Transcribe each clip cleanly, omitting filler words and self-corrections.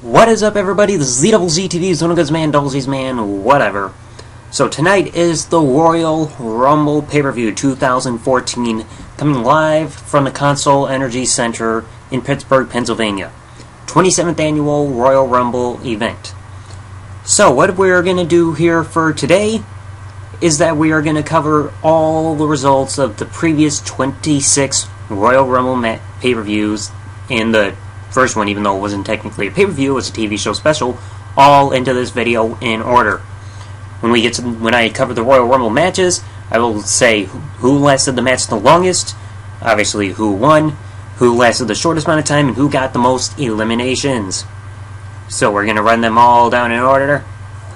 What is up, everybody? This is ZZTV, Zone of Goods Man, Double Z's Man, whatever. So tonight is the Royal Rumble pay-per-view 2014, coming live from the Consol Energy Center in Pittsburgh, Pennsylvania. 27th annual Royal Rumble event. So what we're going to do here for today is that we are going to cover all the results of the previous 26 Royal Rumble pay-per-views in the first one, even though it wasn't technically a pay-per-view, it was a TV show special, all into this video in order. When I cover the Royal Rumble matches, I will say who lasted the match the longest, obviously who won, who lasted the shortest amount of time, and who got the most eliminations. So we're going to run them all down in order.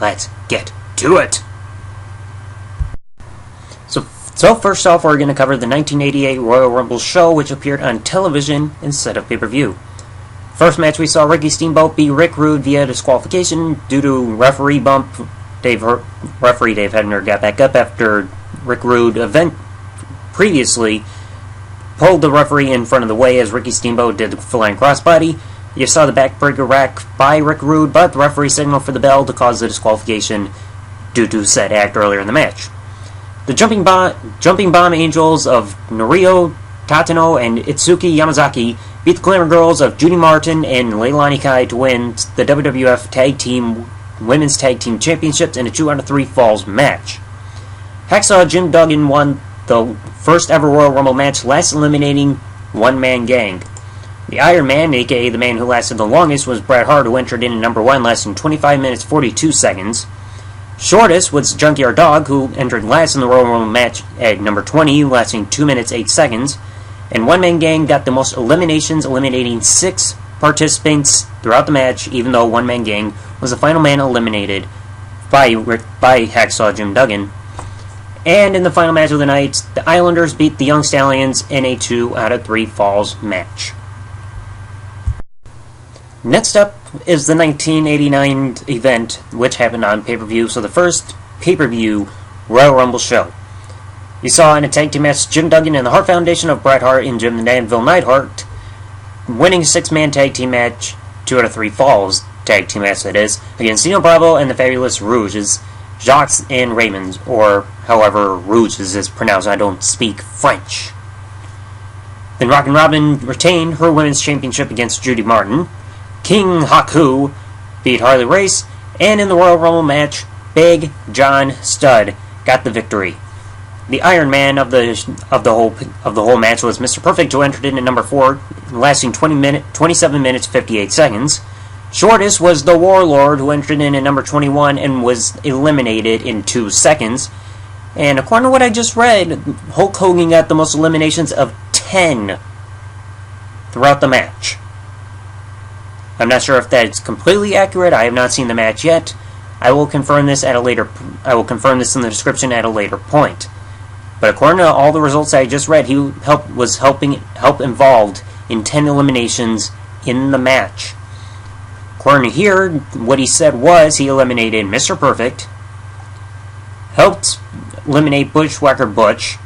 Let's get to it! So first off, we're going to cover the 1988 Royal Rumble show, which appeared on television instead of pay-per-view. First match, we saw Ricky Steamboat beat Rick Rude via disqualification due to referee bump. Referee Dave Hebner got back up after Rick Rude previously pulled the referee in front of the way as Ricky Steamboat did the flying crossbody. You saw the backbreaker rack by Rick Rude, but the referee signaled for the bell to cause the disqualification due to said act earlier in the match. The Jumping Bomb Angels of Norio Tatano and Itsuki Yamazaki beat the Glamour Girls of Judy Martin and Leilani Kai to win the WWF Women's Tag Team Championships in a 2 out of 3 falls match. Hacksaw Jim Duggan won the first ever Royal Rumble match, last eliminating One Man Gang. The Iron Man, aka the man who lasted the longest, was Bret Hart, who entered in at number 1, lasting 25 minutes 42 seconds. Shortest was Junkyard Dog, who entered last in the Royal Rumble match at number 20, lasting 2 minutes 8 seconds. And One Man Gang got the most eliminations, eliminating 6 participants throughout the match, even though One Man Gang was the final man eliminated by Hacksaw Jim Duggan. And in the final match of the night, the Islanders beat the Young Stallions in a 2 out of 3 falls match. Next up is the 1989 event, which happened on pay-per-view, so the first pay-per-view Royal Rumble show. You saw in a tag team match Jim Duggan and the Hart Foundation of Bret Hart and Jim the Danville Neidhart winning a 6-man tag team match, 2 out of 3 falls tag team match that is, against Dino Bravo and the Fabulous Rouges, Jacques and Raymond, or however Rouges is pronounced, I don't speak French. Then Rockin' Robin retained her women's championship against Judy Martin. King Haku beat Harley Race, and in the Royal Rumble match, Big John Studd got the victory. The Iron Man of the whole match was Mr. Perfect, who entered in at number 4, lasting 27 minutes 58 seconds. Shortest was the Warlord, who entered in at number 21 and was eliminated in 2 seconds. And according to what I just read, Hulk Hogan got the most eliminations of 10 throughout the match. I'm not sure if that's completely accurate. I have not seen the match yet. I will confirm this in the description at a later point. But according to all the results I just read, he was help involved in 10 eliminations in the match. According to here, what he said was he eliminated Mr. Perfect, helped eliminate Bushwhacker Butch,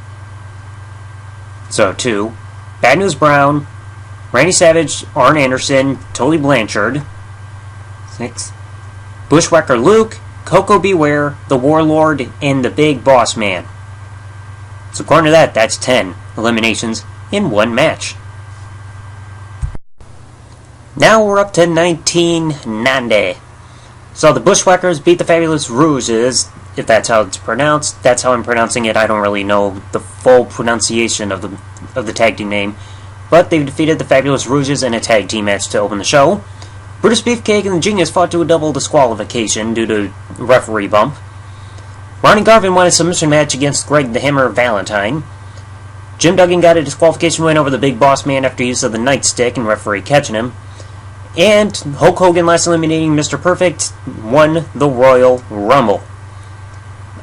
so 2, Bad News Brown, Randy Savage, Arn Anderson, Tully Blanchard, 6, Bushwhacker Luke, Coco Beware, the Warlord, and the Big Boss Man. So according to that, that's 10 eliminations in one match. Now we're up to 1990. So the Bushwhackers beat the Fabulous Rouges, if that's how it's pronounced. That's how I'm pronouncing it. I don't really know the full pronunciation of the tag team name. But they defeated the Fabulous Rouges in a tag team match to open the show. Brutus Beefcake and the Genius fought to a double disqualification due to referee bump. Ronnie Garvin won a submission match against Greg the Hammer Valentine. Jim Duggan got a disqualification win over the Big Boss Man after use of the nightstick and referee catching him. And Hulk Hogan, last eliminating Mr. Perfect, won the Royal Rumble.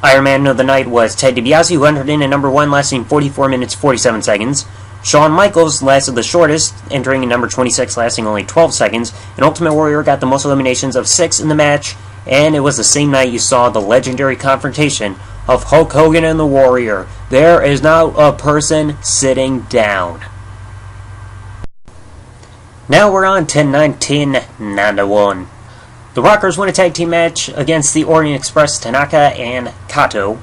Iron Man of the night was Ted DiBiase, who entered in at number 1, lasting 44 minutes 47 seconds. Shawn Michaels lasted the shortest, entering in number 26, lasting only 12 seconds. And Ultimate Warrior got the most eliminations of 6 in the match. And it was the same night you saw the legendary confrontation of Hulk Hogan and the Warrior. There is now a person sitting down. Now we're on to 1991. The Rockers win a tag team match against the Orient Express, Tanaka and Kato.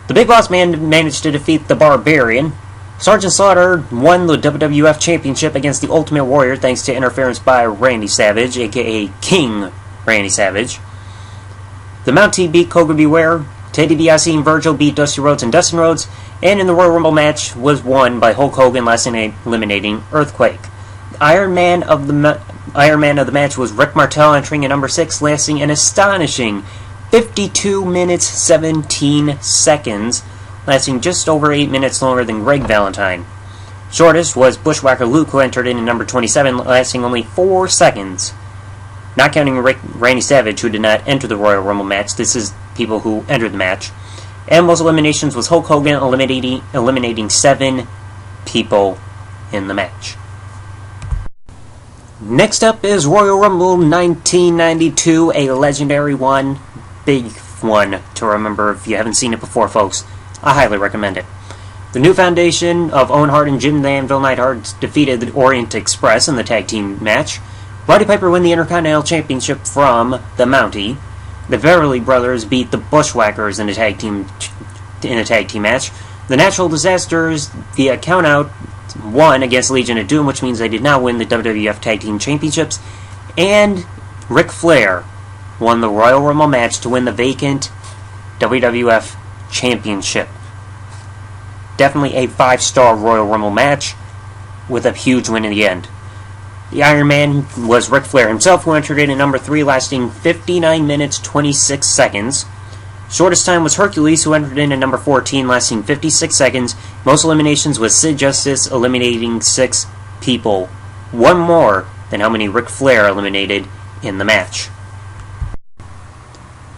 The Big Boss Man managed to defeat the Barbarian. Sergeant Slaughter won the WWF Championship against the Ultimate Warrior thanks to interference by Randy Savage, aka King Randy Savage. The Mountie beat Koga Beware. Teddy DiBiase and Virgil beat Dusty Rhodes and Dustin Rhodes. And in the Royal Rumble match was won by Hulk Hogan, last eliminating Earthquake. The Iron Man of the match was Rick Martel, entering at number 6, lasting an astonishing 52 minutes 17 seconds, lasting just over 8 minutes longer than Greg Valentine. Shortest was Bushwhacker Luke, who entered in at number 27, lasting only 4 seconds. Not counting Randy Savage, who did not enter the Royal Rumble match. This is people who entered the match. And most eliminations was Hulk Hogan eliminating 7 people in the match. Next up is Royal Rumble 1992, a legendary one, big one to remember if you haven't seen it before, folks. I highly recommend it. The New Foundation of Owen Hart and Jim the Anvil Neidhart defeated the Orient Express in the tag team match. Roddy Piper won the Intercontinental Championship from the Mountie. The Beverly Brothers beat the Bushwhackers in a tag team match. The Natural Disasters via countout won against Legion of Doom, which means they did not win the WWF Tag Team Championships. And Ric Flair won the Royal Rumble match to win the vacant WWF Championship. Definitely a 5-star Royal Rumble match with a huge win in the end. The Iron Man was Ric Flair himself, who entered in at number 3, lasting 59 minutes 26 seconds. Shortest time was Hercules, who entered in at number 14, lasting 56 seconds. Most eliminations was Sid Justice, eliminating 6 people. One more than how many Ric Flair eliminated in the match.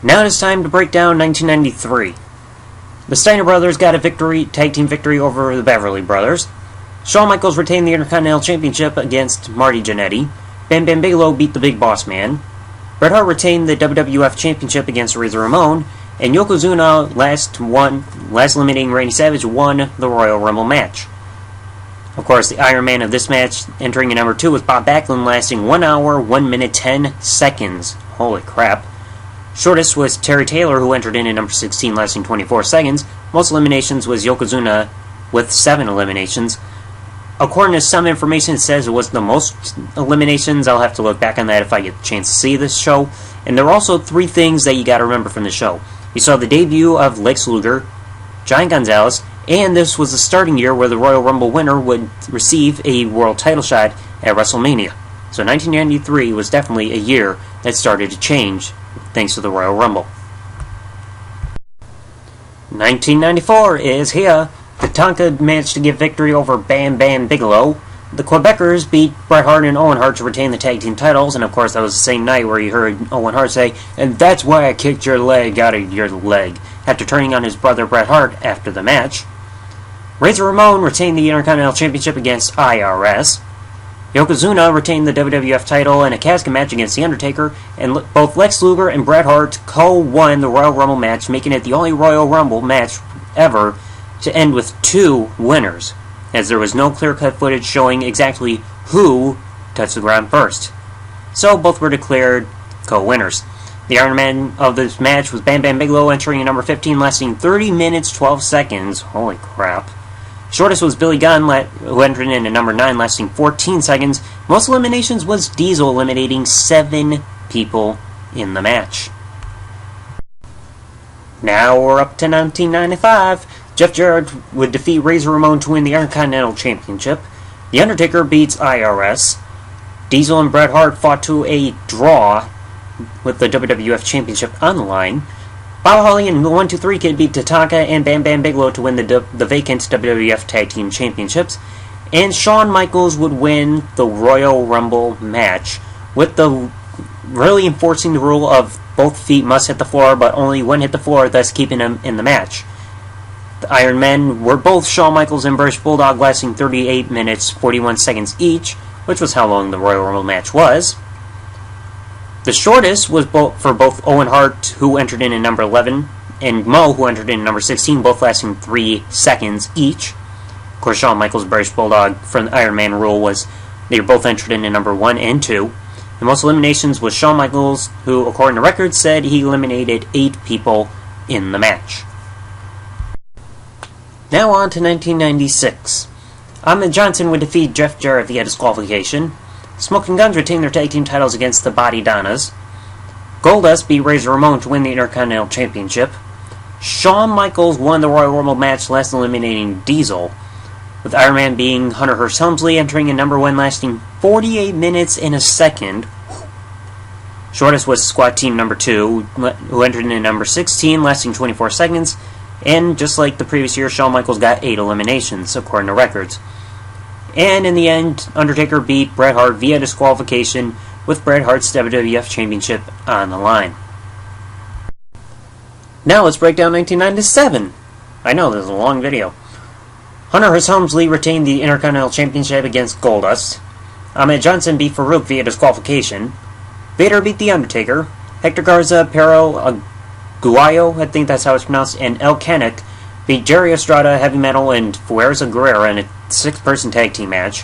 Now it is time to break down 1993. The Steiner Brothers got a tag team victory over the Beverly Brothers. Shawn Michaels retained the Intercontinental Championship against Marty Jannetty. Bam Bam Bigelow beat the Big Boss Man. Bret Hart retained the WWF Championship against Razor Ramon. And Yokozuna, last eliminating Randy Savage, won the Royal Rumble match. Of course, the Iron Man of this match, entering at number 2, was Bob Backlund, lasting 1 hour, 1 minute, 10 seconds. Holy crap. Shortest was Terry Taylor, who entered in at number 16, lasting 24 seconds. Most eliminations was Yokozuna, with 7 eliminations. According to some information, it says it was the most eliminations. I'll have to look back on that if I get the chance to see this show. And there are also 3 things that you got to remember from the show. You saw the debut of Lex Luger, Giant Gonzalez, and this was the starting year where the Royal Rumble winner would receive a world title shot at WrestleMania. So 1993 was definitely a year that started to change thanks to the Royal Rumble. 1994 is here. Tatanka managed to get victory over Bam Bam Bigelow. The Quebecers beat Bret Hart and Owen Hart to retain the tag team titles, and of course that was the same night where you heard Owen Hart say, "And that's why I kicked your leg out of your leg," after turning on his brother Bret Hart after the match. Razor Ramon retained the Intercontinental Championship against IRS. Yokozuna retained the WWF title in a casket match against The Undertaker, and both Lex Luger and Bret Hart co-won the Royal Rumble match, making it the only Royal Rumble match ever to end with 2 winners, as there was no clear-cut footage showing exactly who touched the ground first. So both were declared co-winners. The Iron Man of this match was Bam Bam Bigelow, entering at number 15, lasting 30 minutes 12 seconds. Holy crap. Shortest was Billy Gunn, who entered in at number 9, lasting 14 seconds. Most eliminations was Diesel, eliminating 7 people in the match. Now we're up to 1995. Jeff Jarrett would defeat Razor Ramon to win the Intercontinental Championship. The Undertaker beats IRS. Diesel and Bret Hart fought to a draw with the WWF Championship on the line. Bob Holly and the 1-2-3 Kid beat Tatanka and Bam Bam Bigelow to win the vacant WWF Tag Team Championships. And Shawn Michaels would win the Royal Rumble match, with the really enforcing the rule of both feet must hit the floor, but only one hit the floor, thus keeping him in the match. The Iron Men were both Shawn Michaels and British Bulldog, lasting 38 minutes 41 seconds each, which was how long the Royal Rumble match was. The shortest was for both Owen Hart, who entered in at number 11, and Mo, who entered in at number 16, both lasting 3 seconds each. Of course, Shawn Michaels' British Bulldog from the Iron Man rule was They were both entered in at number 1 and 2. The most eliminations was Shawn Michaels, who, according to records, said he eliminated 8 people in the match. Now on to 1996. Ahmed Johnson would defeat Jeff Jarrett via disqualification. Smoking Guns retained their tag team titles against the Body Donnas. Goldust beat Razor Ramon to win the Intercontinental Championship. Shawn Michaels won the Royal Rumble match, last eliminating Diesel, with Iron Man being Hunter Hearst Helmsley entering in number 1, lasting 48 minutes and a second. Shortest was Squad Team number 2, who entered in number 16, lasting 24 seconds, and just like the previous year, Shawn Michaels got 8 eliminations, according to records. And in the end, Undertaker beat Bret Hart via disqualification, with Bret Hart's WWF Championship on the line. Now let's break down 1997. I know, this is a long video. Hunter Hearst Helmsley retained the Intercontinental Championship against Goldust. Ahmed Johnson beat Farouk via disqualification. Vader beat The Undertaker. Hector Garza, Pero Aguayo, I think that's how it's pronounced, and El Canek beat Jerry Estrada, Heavy Metal, and Fuerza Guerrera in a 6-person tag team match.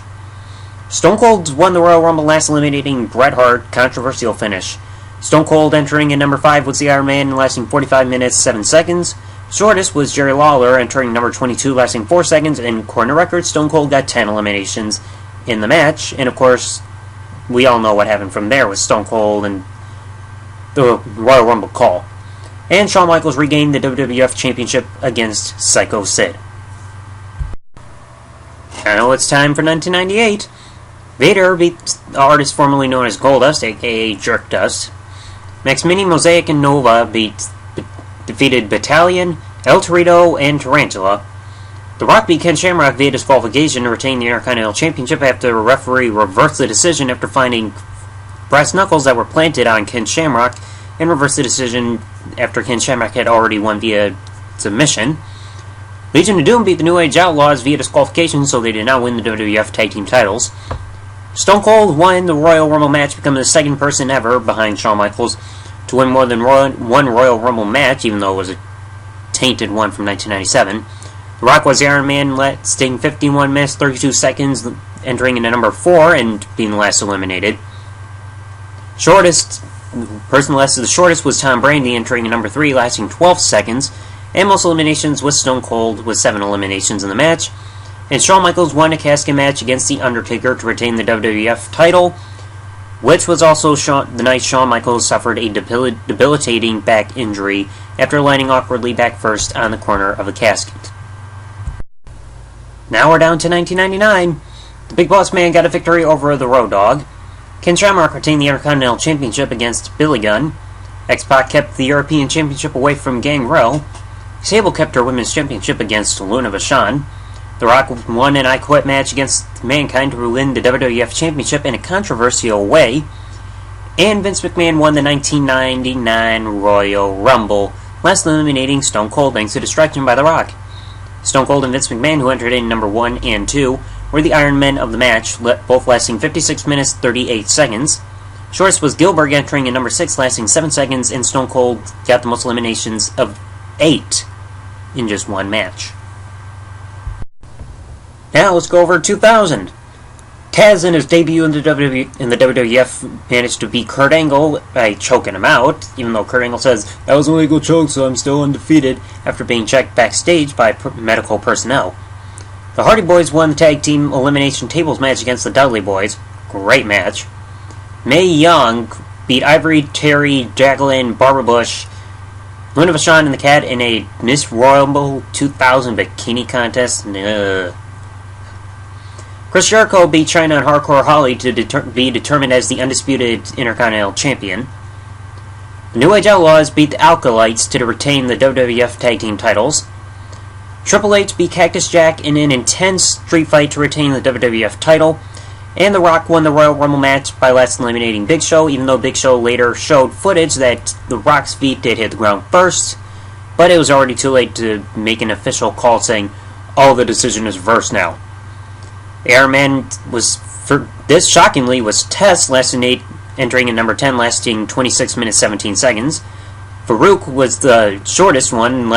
Stone Cold won the Royal Rumble, last eliminating Bret Hart, controversial finish. Stone Cold entering in number 5 was the Iron Man, lasting 45 minutes, 7 seconds. Shortest was Jerry Lawler, entering number 22, lasting 4 seconds, and according to records, Stone Cold got 10 eliminations in the match, and of course, we all know what happened from there with Stone Cold and the Royal Rumble call. And Shawn Michaels regained the WWF Championship against Psycho Sid. Now it's time for 1998. Vader beat the artist formerly known as Goldust, aka Jerk Dust. Max Mini, Mosaic, and Nova defeated Battalion, El Torito, and Tarantula. The Rock beat Ken Shamrock via disqualification to retain the Intercontinental Championship after a referee reversed the decision after finding brass knuckles that were planted on Ken Shamrock, and reversed the decision after Ken Shamrock had already won via submission. Legion of Doom beat the New Age Outlaws via disqualification, so they did not win the WWF Tag Team titles. Stone Cold won the Royal Rumble match, becoming the second person ever, behind Shawn Michaels, to win more than one Royal Rumble match, even though it was a tainted one from 1997. The Rock was the Iron Man, lasting 51 minutes, 32 seconds, entering into number 4 and being the last eliminated. Person lasted the shortest was Tom Brady, entering in number 3, lasting 12 seconds, and most eliminations was Stone Cold, with 7 eliminations in the match. And Shawn Michaels won a casket match against The Undertaker to retain the WWF title, which was also the night Shawn Michaels suffered a debilitating back injury after landing awkwardly back first on the corner of a casket. Now we're down to 1999. The Big Boss Man got a victory over the Road Dogg. Ken Shamrock retained the Intercontinental Championship against Billy Gunn. X-Pac kept the European Championship away from Gangrel. Sable kept her Women's Championship against Luna Vachon. The Rock won an I Quit match against Mankind to win the WWF Championship in a controversial way. And Vince McMahon won the 1999 Royal Rumble, last eliminating Stone Cold thanks to distraction by The Rock. Stone Cold and Vince McMahon, who entered in number 1 and 2, were the Iron Men of the match, both lasting 56 minutes 38 seconds. Shortest was Gillberg, entering in number 6, lasting 7 seconds, and Stone Cold got the most eliminations of 8 in just one match. Now let's go over 2000. Taz, in his debut in the WWF, managed to beat Kurt Angle by choking him out, even though Kurt Angle says, "That was an illegal choke, so I'm still undefeated," after being checked backstage by medical personnel. The Hardy Boys won the Tag Team Elimination Tables match against the Dudley Boys. Great match. Mae Young beat Ivory, Terry, Jacqueline, Barbara Bush, Luna Vachon, and the Cat in a Miss Royal Rumble 2000 bikini contest. Chris Jericho beat Chyna and Hardcore Holly to be determined as the undisputed Intercontinental Champion. The New Age Outlaws beat the Alkalites to retain the WWF Tag Team titles. Triple H beat Cactus Jack in an intense street fight to retain the WWF title. And The Rock won the Royal Rumble match by last eliminating Big Show, even though Big Show later showed footage that The Rock's feet did hit the ground first, but it was already too late to make an official call saying, "Oh, the decision is reversed now." Iron Man shockingly was Test, entering in number 10, lasting 26 minutes 17 seconds. Farouk was the shortest one,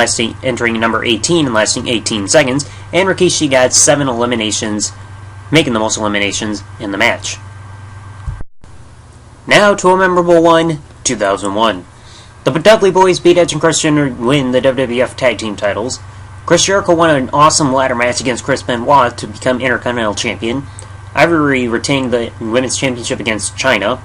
entering in number 18 and lasting 18 seconds. And Rikishi got 7 eliminations making the most eliminations in the match. Now to a memorable one, 2001. The Dudley Boys beat Edge and Christian to win the WWF Tag Team titles. Chris Jericho won an awesome ladder match against Chris Benoit to become Intercontinental Champion. Ivory retained the Women's Championship against Chyna.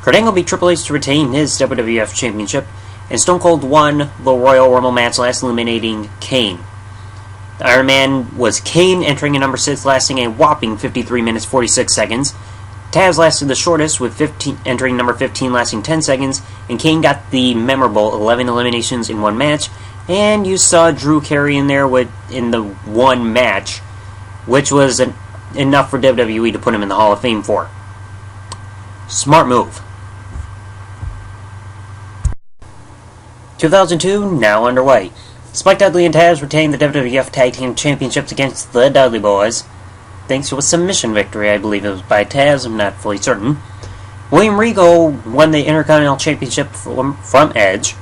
Kurt Angle beat Triple H to retain his WWF Championship. And Stone Cold won the Royal Rumble match, last eliminating Kane. The Iron Man was Kane, entering at number 6, lasting a whopping 53 minutes 46 seconds. Taz lasted the shortest, with entering number 15, lasting 10 seconds, and Kane got the memorable 11 eliminations in one match, and you saw Drew Carey in there in the one match, which was enough for WWE to put him in the Hall of Fame for. Smart move. 2002, now underway. Spike Dudley and Taz retained the WWF Tag Team Championships against the Dudley Boys, thanks to a submission victory. I believe it was by Taz, I'm not fully certain. William Regal won the Intercontinental Championship from Edge.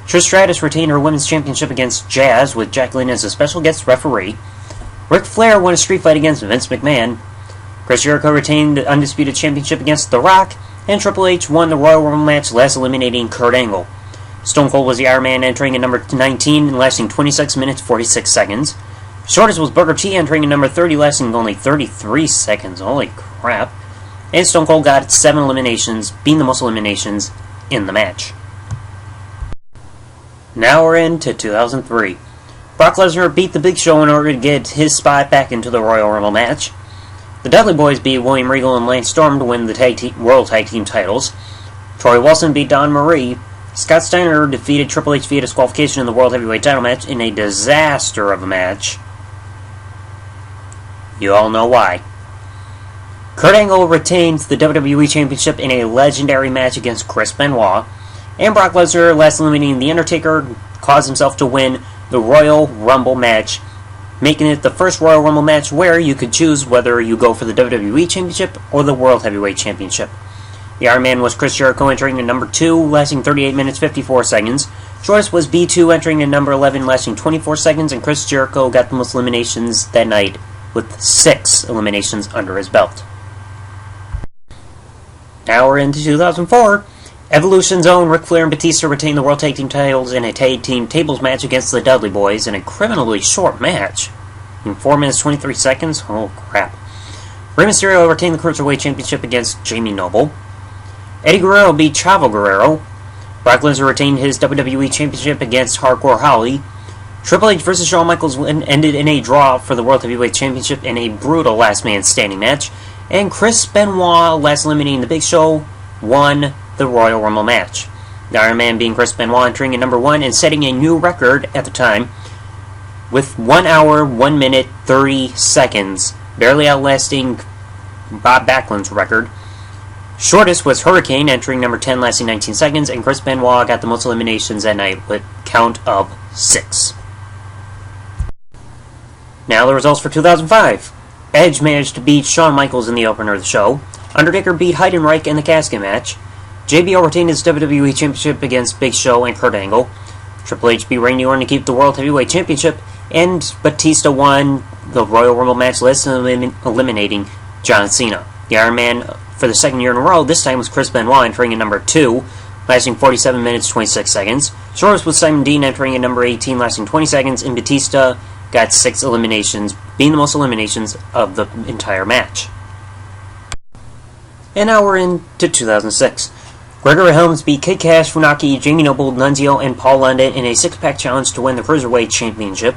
Trish Stratus retained her Women's Championship against Jazz, with Jacqueline as a special guest referee. Ric Flair won a street fight against Vince McMahon. Chris Jericho retained the Undisputed Championship against The Rock, and Triple H won the Royal Rumble match, last eliminating Kurt Angle. Stone Cold was the Iron Man, entering at number 19 and lasting 26 minutes 46 seconds. Shortest was Booker T, entering at number 30, lasting only 33 seconds. Holy crap. And Stone Cold got 7 eliminations, being the most eliminations in the match. Now we're into 2003. Brock Lesnar beat the Big Show in order to get his spot back into the Royal Rumble match. The Dudley Boys beat William Regal and Lance Storm to win the World Tag Team titles. Torrie Wilson beat Dawn Marie. Scott Steiner defeated Triple H via disqualification in the World Heavyweight title match in a disaster of a match. You all know why. Kurt Angle retained the WWE Championship in a legendary match against Chris Benoit, and Brock Lesnar, last eliminating The Undertaker, caused himself to win the Royal Rumble match, making it the first Royal Rumble match where you could choose whether you go for the WWE Championship or the World Heavyweight Championship. The Iron Man was Chris Jericho, entering at number 2, lasting 38 minutes 54 seconds. Shortest was B2, entering at number 11, lasting 24 seconds, and Chris Jericho got the most eliminations that night, with 6 eliminations under his belt. Now we're into 2004. Evolution's own Ric Flair and Batista retained the World Tag Team titles in a Tag Team Tables match against the Dudley Boys in a criminally short match. In 4 minutes 23 seconds? Oh crap. Rey Mysterio retained the Cruiserweight Championship against Jamie Noble. Eddie Guerrero beat Chavo Guerrero. Brock Lesnar retained his WWE Championship against Hardcore Holly. Triple H vs. Shawn Michaels ended in a draw for the World Heavyweight Championship in a brutal last man standing match. And Chris Benoit, last eliminating the Big Show, won the Royal Rumble match. The Iron Man being Chris Benoit, entering at number 1 and setting a new record at the time with 1 hour, 1 minute, 30 seconds, barely outlasting Bob Backlund's record. Shortest was Hurricane, entering number 10, lasting 19 seconds, and Chris Benoit got the most eliminations that night with count of 6. Now the results for 2005. Edge managed to beat Shawn Michaels in the opener of the show. Undertaker beat Heidenreich in the casket match. JBL retained his WWE Championship against Big Show and Kurt Angle. Triple H beat Randy Orton to keep the World Heavyweight Championship, and Batista won the Royal Rumble match, last eliminating John Cena. The Iron Man for the second year in a row, this time was Chris Benoit, entering at number 2, lasting 47 minutes 26 seconds. Shortest was Simon Dean, entering at number 18, lasting 20 seconds, and Batista got 6 eliminations, being the most eliminations of the entire match. And now we're into 2006. Gregory Helms beat Kid Cash, Funaki, Jamie Noble, Nunzio, and Paul London in a 6-pack challenge to win the Cruiserweight Championship.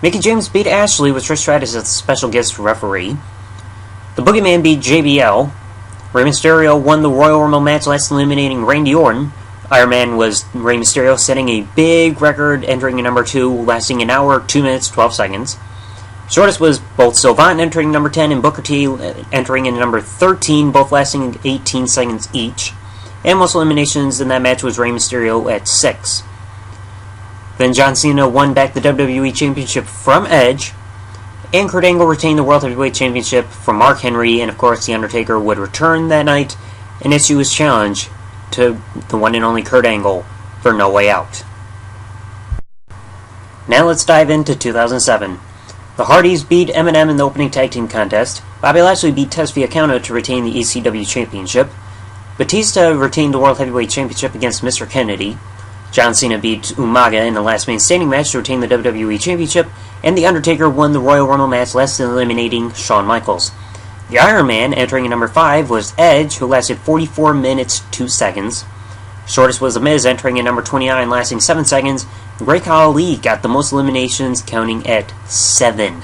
Mickie James beat Ashley with Trish Stratus as the special guest referee. The Boogeyman beat JBL. Rey Mysterio won the Royal Rumble match, last eliminating Randy Orton. Iron Man was Rey Mysterio, setting a big record, entering at number 2, lasting 1 hour, 2 minutes, 12 seconds. Shortest was both Sylvain, entering number 10, and Booker T entering in number 13, both lasting 18 seconds each. And most eliminations in that match was Rey Mysterio at 6. Then John Cena won back the WWE Championship from Edge, and Kurt Angle retained the World Heavyweight Championship from Mark Henry, and of course The Undertaker would return that night and issue his challenge to the one and only Kurt Angle for No Way Out. Now let's dive into 2007. The Hardys beat M&M in the opening tag team contest. Bobby Lashley beat Test Villacano to retain the ECW Championship. Batista retained the World Heavyweight Championship against Mr. Kennedy. John Cena beat Umaga in the last man standing match to retain the WWE Championship, and The Undertaker won the Royal Rumble match, last eliminating Shawn Michaels. The Iron Man, entering at number 5, was Edge, who lasted 44 minutes 2 seconds. Shortest was The Miz, entering at number 29, lasting 7 seconds. Great Khali got the most eliminations, counting at 7.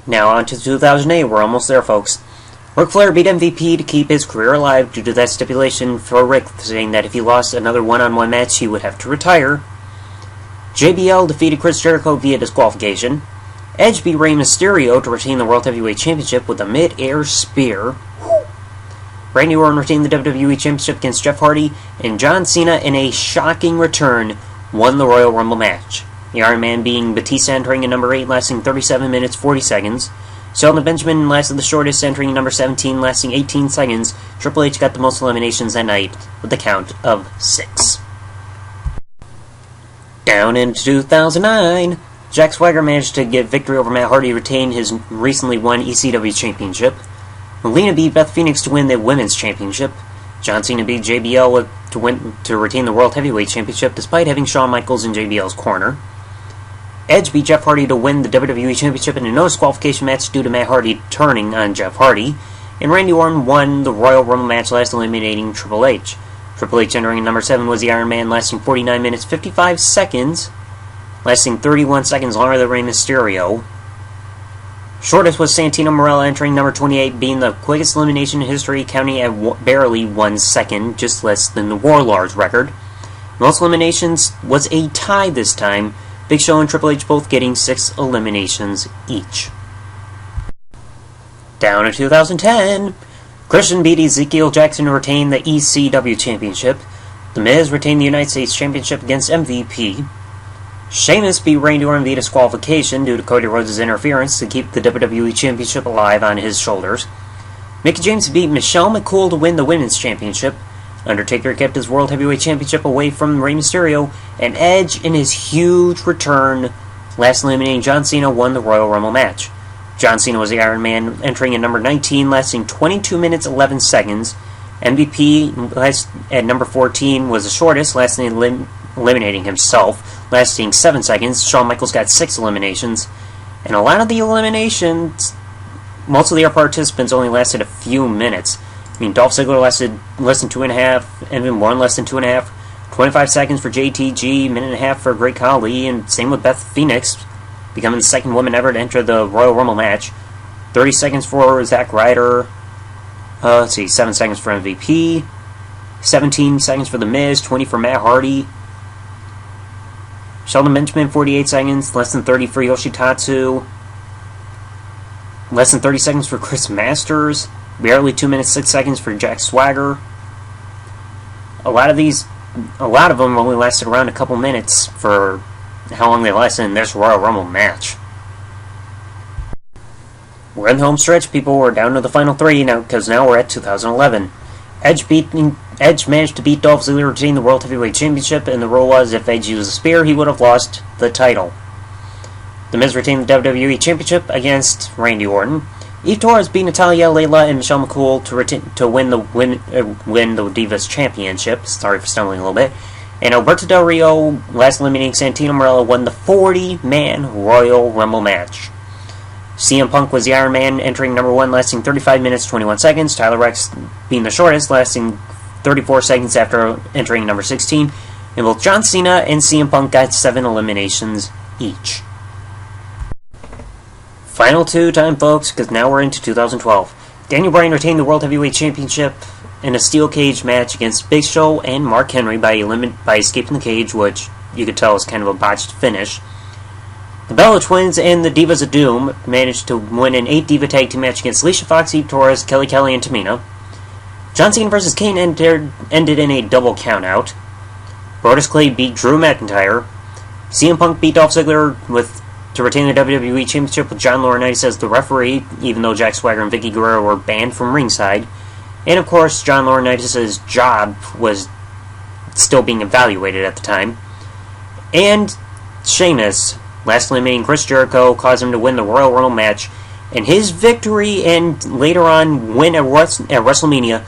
Now on to 2008, we're almost there, folks. Ric Flair beat MVP to keep his career alive due to that stipulation for Ric, saying that if he lost another one-on-one match, he would have to retire. JBL defeated Chris Jericho via disqualification. Edge beat Rey Mysterio to retain the World Heavyweight Championship with a mid-air spear. Randy Orton retained the WWE Championship against Jeff Hardy, and John Cena, in a shocking return, won the Royal Rumble match. The Iron Man being Batista, entering at number 8, lasting 37 minutes 40 seconds. Shelton Benjamin lasted the shortest, entering number 17, lasting 18 seconds. Triple H got the most eliminations that night, with a count of 6. Down in 2009, Jack Swagger managed to get victory over Matt Hardy to retain his recently won ECW Championship. Melina beat Beth Phoenix to win the Women's Championship. John Cena beat JBL to retain the World Heavyweight Championship, despite having Shawn Michaels in JBL's corner. Edge beat Jeff Hardy to win the WWE Championship in a no disqualification match due to Matt Hardy turning on Jeff Hardy, and Randy Orton won the Royal Rumble match, last eliminating Triple H. Triple H, entering at number 7, was the Iron Man, lasting 49 minutes 55 seconds, lasting 31 seconds longer than Rey Mysterio. Shortest was Santino Marella, entering number 28, being the quickest elimination in history, counting at barely 1 second, just less than the Warlord's record. Most eliminations was a tie this time, Big Show and Triple H both getting 6 eliminations each. Down in 2010, Christian beat Ezekiel Jackson to retain the ECW Championship. The Miz retained the United States Championship against MVP. Sheamus beat Randy Orton via disqualification due to Cody Rhodes' interference to keep the WWE Championship alive on his shoulders. Mickie James beat Michelle McCool to win the Women's Championship. Undertaker kept his World Heavyweight Championship away from Rey Mysterio, and Edge, in his huge return, last eliminating John Cena, won the Royal Rumble match. John Cena was the Iron Man, entering at number 19, lasting 22 minutes 11 seconds. MVP at number 14 was the shortest, lasting eliminating himself, lasting 7 seconds. Shawn Michaels got 6 eliminations, and a lot of the eliminations, most of the participants only lasted a few minutes. I mean, Dolph Ziggler lasted less than 2.5, Evan Bourne less than 2.5, 25 seconds for JTG, minute and a half for Great Khali, and same with Beth Phoenix, becoming the second woman ever to enter the Royal Rumble match. 30 seconds for Zack Ryder, 7 seconds for MVP, 17 seconds for The Miz, 20 for Matt Hardy. Shelton Benjamin, 48 seconds, less than 30 for Yoshitatsu, less than 30 seconds for Chris Masters, barely 2 minutes 6 seconds for Jack Swagger. A lot of them only lasted around a couple minutes for how long they lasted in this Royal Rumble match. We're in the home stretch, people. We're down to the final 3 now, because now we're at 2011. Edge managed to beat Dolph Ziggler to retain the World Heavyweight Championship, and the rule was if Edge used a spear, he would have lost the title. The Miz retained the WWE Championship against Randy Orton. Eve Torres beat Natalya, Layla, and Michelle McCool to win the Divas Championship. Sorry for stumbling a little bit. And Alberto Del Rio, last eliminating Santino Marella, won the 40-man Royal Rumble match. CM Punk was the Iron Man, entering number 1, lasting 35 minutes 21 seconds. Tyler Rex being the shortest, lasting 34 seconds after entering number 16. And both John Cena and CM Punk got 7 eliminations each. Final 2 time, folks, because now we're into 2012. Daniel Bryan retained the World Heavyweight Championship in a steel cage match against Big Show and Mark Henry by escaping the cage, which you could tell was kind of a botched finish. The Bella Twins and the Divas of Doom managed to win an 8-diva tag team match against Alicia Fox, Eve Torres, Kelly Kelly, and Tamina. John Cena vs. Kane ended in a double countout. Brodus Clay beat Drew McIntyre. CM Punk beat Dolph Ziggler to retain the WWE Championship with John Laurinaitis as the referee, even though Jack Swagger and Vicky Guerrero were banned from ringside. And of course, John Laurinaitis' job was still being evaluated at the time. And Sheamus last eliminating Chris Jericho, caused him to win the Royal Rumble match. And his victory and later on win at WrestleMania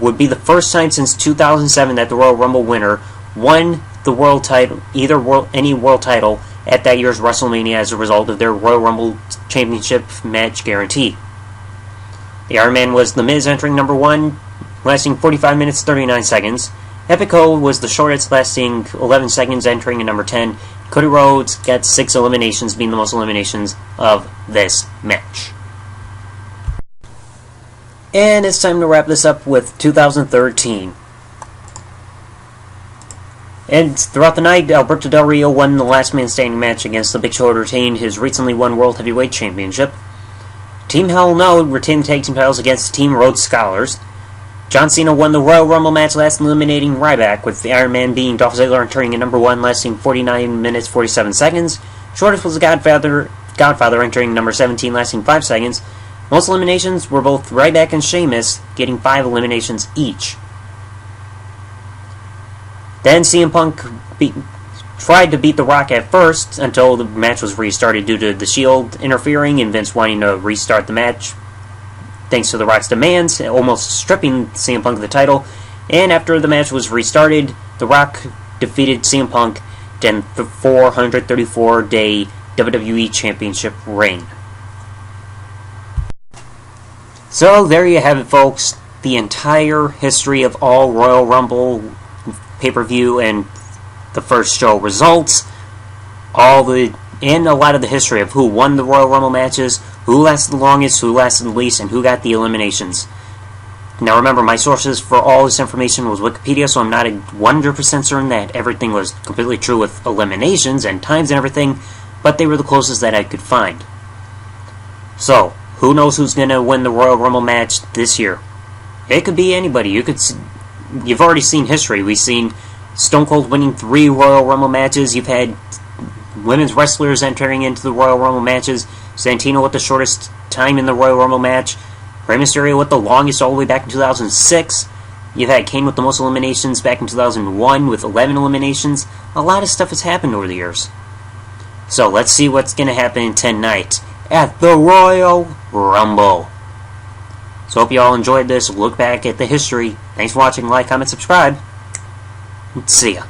would be the first time since 2007 that the Royal Rumble winner won the world title, any world title at that year's WrestleMania as a result of their Royal Rumble Championship match guarantee. The Iron Man was The Miz, entering number 1, lasting 45 minutes 39 seconds. Epico was the shortest, lasting 11 seconds, entering at number 10. Cody Rhodes got 6 eliminations, being the most eliminations of this match. And it's time to wrap this up with 2013. And throughout the night, Alberto Del Rio won the last man standing match against the Big Show to retain his recently won World Heavyweight Championship. Team Hell No retained the tag team titles against Team Rhodes Scholars. John Cena won the Royal Rumble match, last eliminating Ryback, with the Iron Man being Dolph Ziggler, entering at number 1, lasting 49 minutes 47 seconds. Shortest was the Godfather entering number 17, lasting 5 seconds. Most eliminations were both Ryback and Sheamus, getting 5 eliminations each. Then CM Punk tried to beat The Rock at first, until the match was restarted due to The Shield interfering and Vince wanting to restart the match, thanks to The Rock's demands, almost stripping CM Punk of the title. And after the match was restarted, The Rock defeated CM Punk in the 434-day WWE Championship reign. So there you have it, folks. The entire history of all Royal Rumble pay-per-view and the first show results, and a lot of the history of who won the Royal Rumble matches, who lasted the longest, who lasted the least, and who got the eliminations. Now remember, my sources for all this information was Wikipedia, so I'm not 100% certain that everything was completely true with eliminations and times and everything, but they were the closest that I could find. So, who knows who's going to win the Royal Rumble match this year? It could be anybody. You've already seen history. We've seen Stone Cold winning 3 Royal Rumble matches. You've had women's wrestlers entering into the Royal Rumble matches. Santino with the shortest time in the Royal Rumble match. Rey Mysterio with the longest all the way back in 2006. You've had Kane with the most eliminations back in 2001 with 11 eliminations. A lot of stuff has happened over the years. So let's see what's going to happen tonight at the Royal Rumble. So hope you all enjoyed this. Look back at the history. Thanks for watching. Like, comment, subscribe. See ya.